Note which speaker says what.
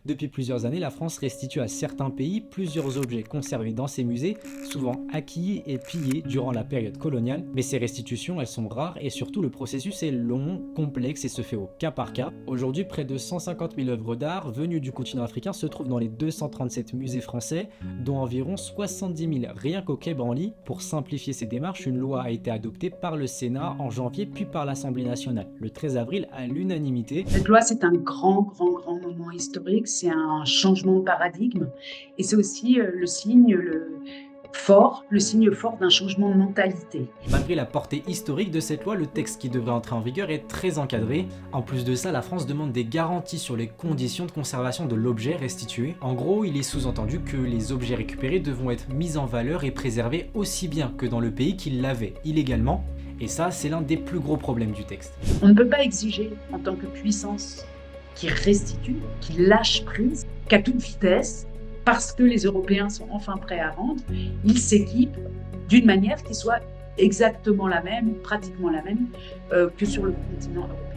Speaker 1: Depuis plusieurs années, la France restitue à certains pays plusieurs objets conservés dans ses musées, souvent acquis et pillés durant la période coloniale. Mais ces restitutions, elles sont rares et surtout le processus est long, complexe et se fait au cas par cas. Aujourd'hui, près de 150 000 œuvres d'art venues du continent africain se trouvent dans les 237 musées français, dont environ 70 000 rien qu'au Quai Branly. Pour simplifier ces démarches, une loi a été adoptée par le Sénat en janvier puis par l'Assemblée nationale, le 13 avril à l'unanimité.
Speaker 2: Cette loi, c'est un grand moment historique, c'est un changement de paradigme et c'est aussi le signe fort d'un changement de mentalité.
Speaker 1: Malgré la portée historique de cette loi, le texte qui devrait entrer en vigueur est très encadré. En plus de ça, la France demande des garanties sur les conditions de conservation de l'objet restitué. En gros, il est sous-entendu que les objets récupérés devront être mis en valeur et préservés aussi bien que dans le pays qui l'avait illégalement. Et ça, c'est l'un des plus gros problèmes du texte.
Speaker 2: On ne peut pas exiger en tant que puissance qui restitue, qui lâche prise, qu'à toute vitesse, parce que les Européens sont enfin prêts à rendre, ils s'équipent d'une manière qui soit exactement la même, pratiquement la même que sur le continent européen.